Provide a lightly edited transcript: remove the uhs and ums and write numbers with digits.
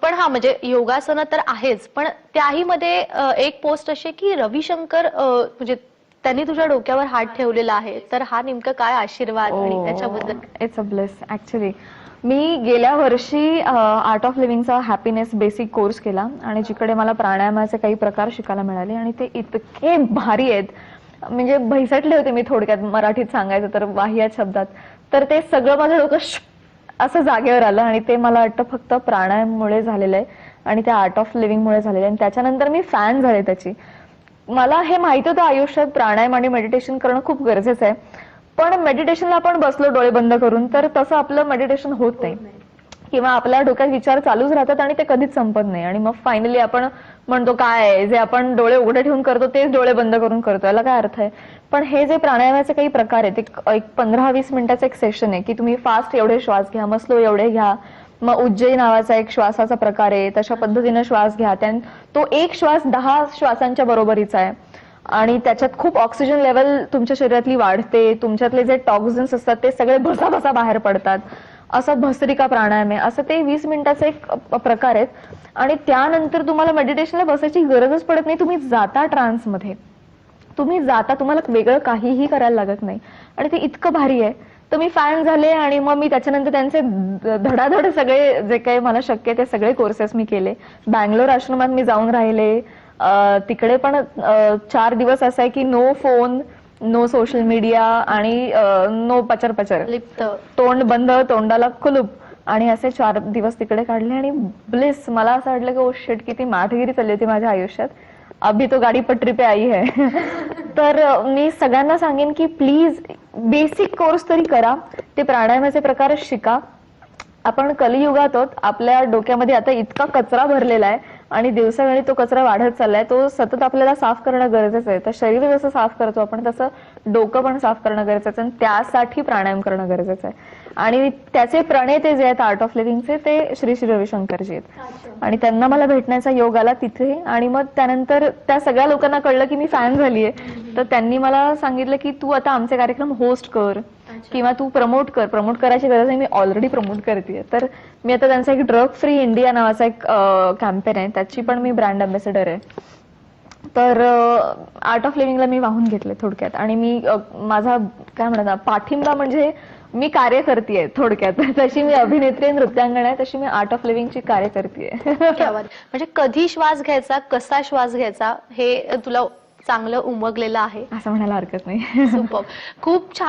पण हा म्हणजे योगासनं तर आहेच, पण त्याही मध्ये एक पोस्ट अशी आहे की रविशंकर म्हणजे त्यांनी तुझ्या डोक्यावर हात ठेवलेला आहे, तर हा नेमका काय आशीर्वाद आणि त्याच्याबद्दल? It's a bless actually. मी गेल्या वर्षी आर्ट ऑफ लिव्हिंगचा हॅपीनेस बेसिक कोर्स केला आणि जिकडे मला प्राणायामाचे काही प्रकार शिकायला मिळाले आणि ते इतके भारी आहेत, म्हणजे भैसटले होते मी थोडक्यात मराठीत सांगायचं तर वाह्यात शब्दात. तर ते सगळं माझं डोकं असं जागेवर आलं आणि ते मला वाटतं फक्त प्राणायाममुळे झालेलं आहे आणि त्या आर्ट ऑफ लिव्हिंगमुळे झालेलं आहे. आणि त्याच्यानंतर मी फॅन झाले त्याची. मला हे माहिती होतं आयुष्यात प्राणायाम आणि मेडिटेशन करणं खूप गरजेचं आहे, पण मेडिटेशनला आपण बसलो डोळे बंद करून तर तसं आपलं मेडिटेशन होत नाही, किंवा आपल्या डोक्यात विचार चालूच राहतात आणि ते कधीच संपत नाही. आणि मग फायनली आपण म्हणतो काय जे आपण डोळे उघडे ठेवून करतो तेच डोळे बंद करून करतो, याला काय अर्थ आहे. पण हे जे प्राणायामाचे काही प्रकार आहेत, एक 15-20 मिनिटाचं एक सेशन आहे की तुम्ही फास्ट एवढे श्वास घ्या, मग स्लो एवढे घ्या, मग उज्जयी नावाचा एक श्वासाचा प्रकार आहे, तशा पद्धतीने श्वास घ्या. तो एक श्वास 10 श्वासांच्या बरोबरीचा आहे आणि त्याच्यात खूप ऑक्सिजन लेवल तुमच्या शरीरातली वाढते, तुमच्यातले जे टॉक्झिन्स असतात ते सगळे भसाभसा बाहेर पडतात. असं भस्त्रिका प्राणायाम आहे, असं ते 20 मिनिटाचे एक प्रकार आहेत. आणि त्यानंतर तुम्हाला मेडिटेशनला बसायची गरजच पडत नाही, तुम्ही जाता ट्रान्समध्ये, तुम्ही जाता, तुम्हाला वेगळं काहीही करायला लागत नाही आणि ते इतकं भारी आहे. तर मी फॅन झाले आणि मग मी त्याच्यानंतर त्यांचे धडाधड सगळे जे काही मला शक्य ते सगळे कोर्सेस मी केले. बँगलोर आश्रमात मी जाऊन राहिले, तिकडे पण 4 दिवस असं आहे की no phone, no social media आणि नो पचर पचर, तोंड बंद, तोंडाला कुलूप, आणि असे 4 दिवस तिकडे काढले. आणि ब्लिस, मला असं वाटलं की ओ शिट, किती माठगिरी चालली होती माझ्या आयुष्यात, अभी तो गाडी पटरी पे आई है. तर मी सगळ्यांना सांगेन की प्लीज बेसिक कोर्स तरी करा, ते प्राणायामाचे प्रकार शिका. आपण कलियुगात आहोत, आपल्या डोक्यामध्ये आता इतका कचरा भरलेला आहे आणि दिवसावेळी तो कचरा वाढत चाललाय, तो सतत आपल्याला साफ करणं गरजेचं आहे. तर शरीर जसं साफ करतो आपण तसं डोकं पण साफ करणं गरजेचं आहे आणि त्यासाठी प्राणायाम करणं गरजेचं आहे. आणि त्याचे प्रणेते जे आहेत आर्ट ऑफ लिव्हिंगचे, ते श्री श्री रविशंकरजी आहेत आणि त्यांना मला भेटण्याचा योग आला तिथे. आणि मग त्यानंतर त्या सगळ्या लोकांना कळलं की मी फॅन झालीये, तर त्यांनी मला सांगितलं की तू आता आमचे कार्यक्रम होस्ट कर किंवा तू प्रमोट कर. प्रमोट करायची गरज नाही, मी ऑलरेडी प्रमोट करते. तर मी आता त्यांचा एक ड्रग फ्री इंडिया नावाचा एक कॅम्पेन आहे, त्याची पण मी ब्रँड अँबॅसेडर आहे. तर आर्ट ऑफ लिव्हिंगला मी वाहून घेतले थोडक्यात. आणि मी माझा काय म्हणतात पाठिंबा म्हणजे मी कार्य करतेय थोडक्यात. तशी मी अभिनेत्री, नृत्यांगण आहे, तशी मी आर्ट ऑफ लिव्हिंगची कार्य करतेय. म्हणजे कधी श्वास घ्यायचा, कसा श्वास घ्यायचा, हे तुला चांगलं उमगलेलं आहे असं म्हणायला हरकत नाही. खूप छान.